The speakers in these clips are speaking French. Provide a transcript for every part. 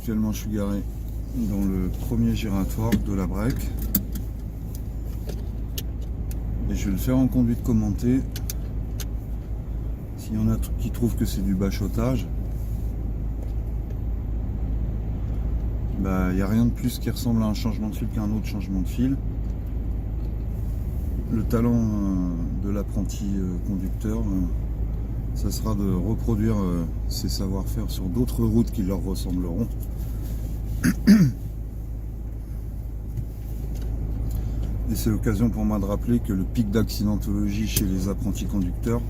Actuellement, je suis garé dans le premier giratoire de la break. Et je vais le faire en conduite commentée. S'il y en a qui trouvent que c'est du bachotage, bah, il n'y a rien de plus qui ressemble à un changement de fil qu'un autre changement de fil. Le talent de l'apprenti conducteur, ça sera de reproduire ces savoir-faire sur d'autres routes qui leur ressembleront. Et c'est l'occasion pour moi de rappeler que le pic d'accidentologie chez les apprentis conducteurs,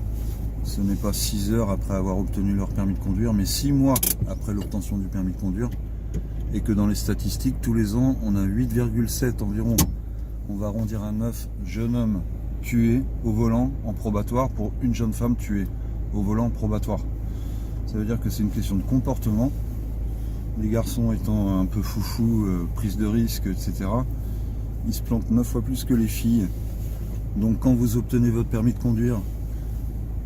ce n'est pas 6 heures après avoir obtenu leur permis de conduire, mais 6 mois après l'obtention du permis de conduire. Et que dans les statistiques, tous les ans, on a 8,7 environ, on va arrondir à 9 jeunes hommes tués au volant en probatoire pour une jeune femme tuée au volant en probatoire. Ça veut dire que c'est une question de comportement. Les garçons étant un peu foufou, prise de risque, etc., ils se plantent 9 fois plus que les filles. Donc quand vous obtenez votre permis de conduire,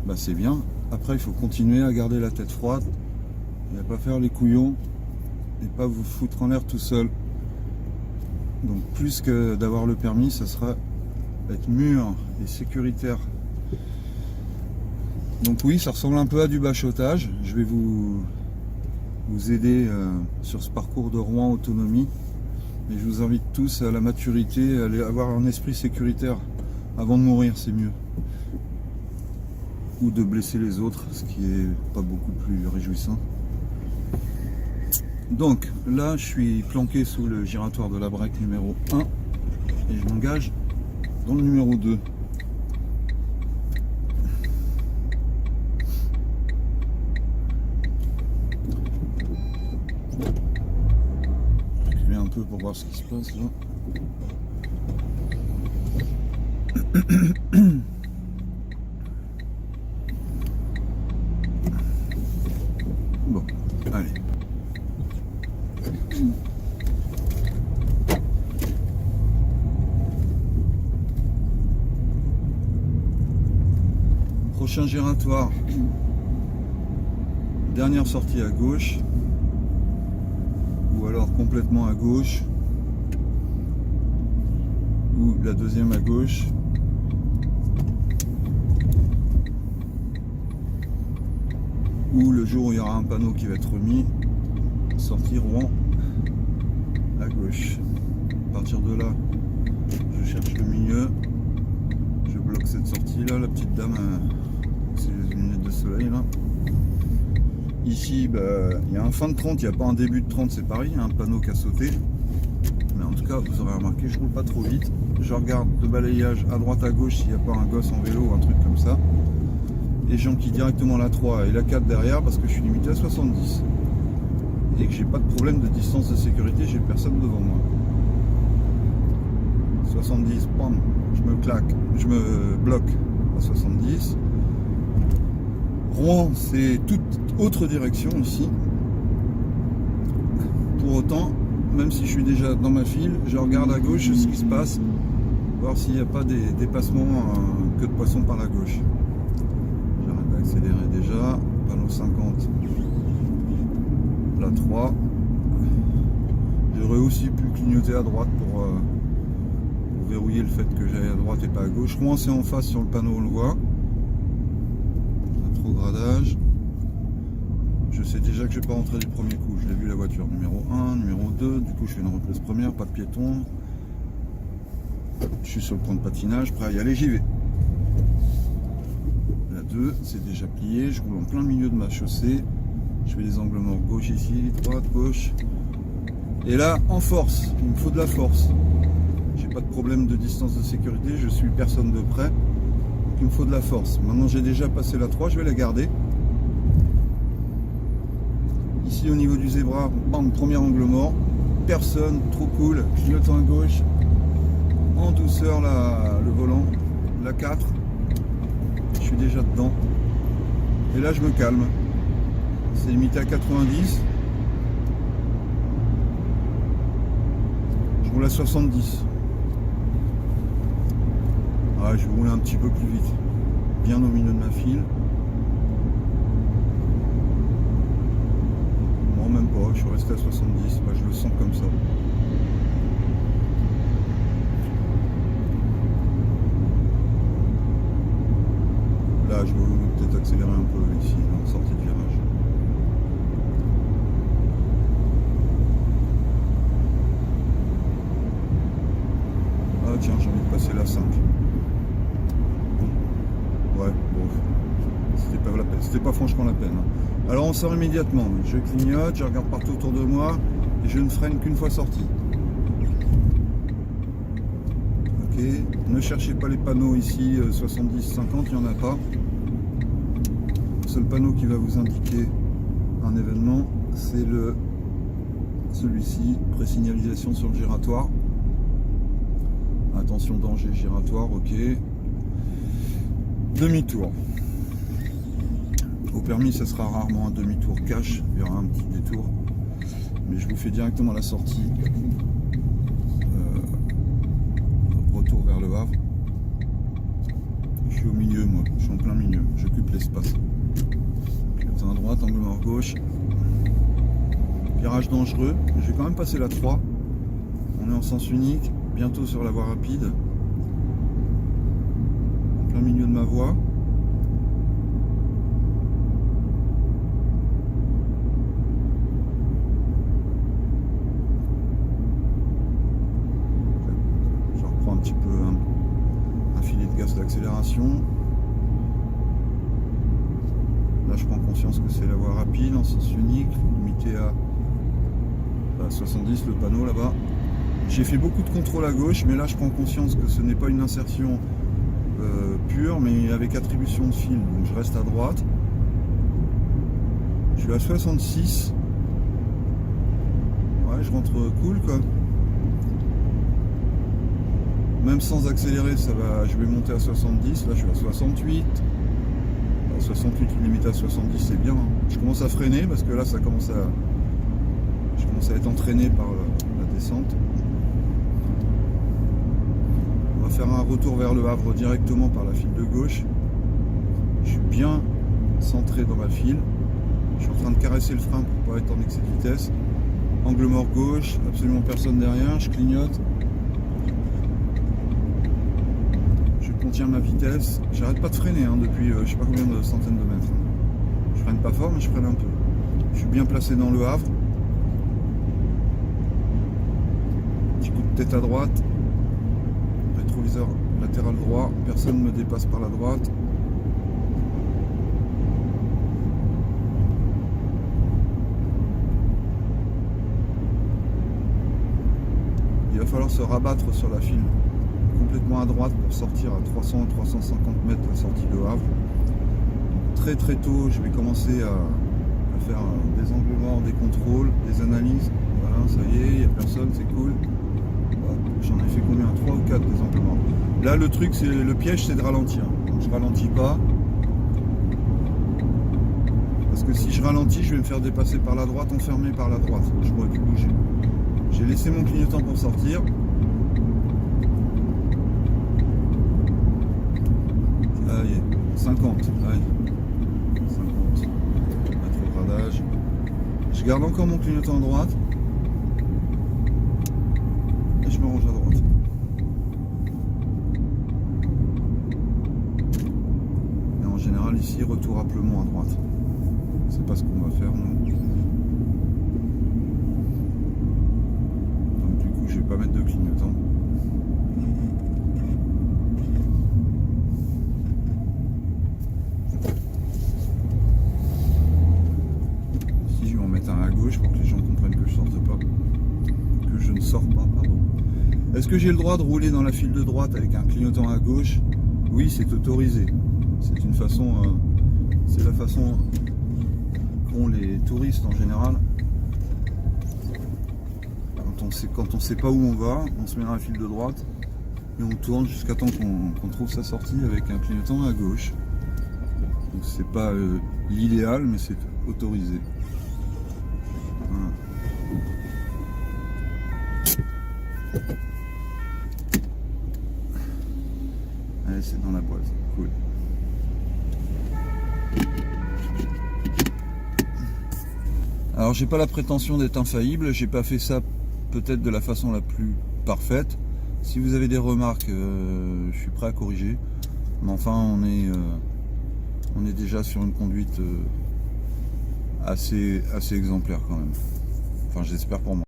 bah c'est bien. Après, il faut continuer à garder la tête froide et à pas faire les couillons et pas vous foutre en l'air tout seul. Donc plus que d'avoir le permis, ça sera être mûr et sécuritaire. Donc oui, ça ressemble un peu à du bachotage. Je vais vous aider sur ce parcours de Rouen autonomie. Et je vous invite tous à la maturité, à avoir un esprit sécuritaire avant de mourir, c'est mieux. Ou de blesser les autres, ce qui est pas beaucoup plus réjouissant. Donc là, je suis planqué sous le giratoire de la break numéro 1 et je m'engage dans le numéro 2. Reculer un peu pour voir ce qui se passe là. Bon, allez. Prochain giratoire, dernière sortie à gauche, ou alors complètement à gauche, ou la deuxième à gauche, ou le jour où il y aura un panneau qui va être remis, sortie Rouen à gauche. À partir de là, je cherche le milieu, je bloque cette sortie là, la petite dame, c'est les lunettes de soleil là. Ici, bah, il y a un fin de 30, il n'y a pas un début de 30, c'est pareil, il y a un panneau qui a sauté. Mais en tout cas, vous aurez remarqué, je roule pas trop vite. Je regarde le balayage à droite à gauche s'il n'y a pas un gosse en vélo ou un truc comme ça. Et j'enquille directement la 3 et la 4 derrière parce que je suis limité à 70. Et que j'ai pas de problème de distance de sécurité, j'ai personne devant moi. 70, bam, je me claque, je me bloque à 70. Rouen, c'est toute autre direction ici. Pour autant, même si je suis déjà dans ma file, je regarde à gauche ce qui se passe, voir s'il n'y a pas des dépassements queue de poisson par la gauche. J'arrête d'accélérer déjà, panneau 50, la 3. J'aurais aussi pu clignoter à droite pour verrouiller le fait que j'aille à droite et pas à gauche. Rouen, c'est en face sur le panneau, on le voit. Rétrogradage. Je sais déjà que je ne vais pas rentrer du premier coup. Je l'ai vu la voiture. Numéro 1, numéro 2. Du coup, je fais une replace première, pas de piéton. Je suis sur le point de patinage, prêt à y aller, j'y vais. La 2, c'est déjà plié. Je roule en plein milieu de ma chaussée. Je fais des angles morts gauche ici, droite, gauche. Et là, en force. Il me faut de la force. J'ai pas de problème de distance de sécurité. Je suis personne de près. Donc il me faut de la force. Maintenant, j'ai déjà passé la 3. Je vais la garder. Ici au niveau du zébra, bam, premier angle mort, personne, trop cool, clignotant à gauche, en douceur le volant, la 4, je suis déjà dedans, et là je me calme, c'est limité à 90, je roule à 70, ah, je vais rouler un petit peu plus vite, bien au milieu de ma file. Même pas, je suis rester à 70. Bah, je le sens comme ça. Là, je vais peut-être accélérer un peu ici, en sortie de virage. Ah tiens, j'ai envie de passer la 5. Ouais, bon. C'était pas franchement la peine. Alors on sort immédiatement. Je clignote, je regarde partout autour de moi et je ne freine qu'une fois sorti. Ok. Ne cherchez pas les panneaux ici 70-50, il n'y en a pas. Le seul panneau qui va vous indiquer un événement, c'est celui-ci, présignalisation sur le giratoire. Attention, danger giratoire, ok. Demi-tour. Au permis, ça sera rarement un demi-tour cash, il y aura un petit détour. Mais je vous fais directement la sortie. Retour vers le Havre. Je suis au milieu, moi, je suis en plein milieu, j'occupe l'espace. Pilotin à droite, angle mort gauche. Virage dangereux, je vais quand même passer la 3. On est en sens unique, bientôt sur la voie rapide. En plein milieu de ma voie. Je reprends un petit peu un filet de gaz d'accélération. Là je prends conscience que c'est la voie rapide en sens unique, limité à 70 le panneau là-bas. J'ai fait beaucoup de contrôle à gauche, mais là je prends conscience que ce n'est pas une insertion pure, mais avec attribution de fil. Donc je reste à droite. Je suis à 66. Ouais, je rentre cool quoi. Même sans accélérer, ça va. Je vais monter à 70. Là je suis à 68. 68 limité à 70, c'est bien. Je commence à freiner parce que là ça commence à. Je commence à être entraîné par la descente. On va faire un retour vers le Havre directement par la file de gauche. Je suis bien centré dans la file. Je suis en train de caresser le frein pour pas être en excès de vitesse. Angle mort gauche, absolument personne derrière, je clignote. Je contiens ma vitesse. J'arrête pas de freiner depuis je sais pas combien de centaines de mètres. Je freine pas fort mais je freine un peu. Je suis bien placé dans le Havre. Petit coup de tête à droite. Rétroviseur latéral droit. Personne ne me dépasse par la droite. Il va falloir se rabattre sur la file complètement à droite pour sortir à 300-350 mètres de la sortie de Havre. Très très tôt, je vais commencer à faire des angles morts, des contrôles, des analyses. Voilà, ça y est, il n'y a personne, c'est cool. J'en ai fait combien? 3 ou 4 des angles morts. Là, le truc, c'est le piège, c'est de ralentir. Donc, je ralentis pas. Parce que si je ralentis, je vais me faire dépasser par la droite, enfermé par la droite. Je pourrais plus bouger. J'ai laissé mon clignotant pour sortir. Allez, 50. Allez. 50. Rétrogradage. Je garde encore mon clignotant à droite. Et je me range à droite. Et en général, ici, retour à Pleumont à droite. C'est pas ce qu'on va faire, nous. Donc, du coup, je vais pas mettre de clignotant. Ici, je vais en mettre un à gauche pour que les gens comprennent que je sorte pas. Que je ne sors pas, pardon. Est-ce que j'ai le droit de rouler dans la file de droite avec un clignotant à gauche? Oui, c'est autorisé. C'est une façon, c'est la façon qu'ont les touristes en général. Quand on sait pas où on va, on se met dans la file de droite et on tourne jusqu'à temps qu'on trouve sa sortie avec un clignotant à gauche. Donc c'est pas l'idéal, mais c'est autorisé. Voilà. Allez, c'est dans la boîte, cool. Alors j'ai pas la prétention d'être infaillible, j'ai pas fait ça peut-être de la façon la plus parfaite. Si vous avez des remarques, je suis prêt à corriger. Mais enfin, on est déjà sur une conduite assez exemplaire quand même. Enfin, j'espère pour moi.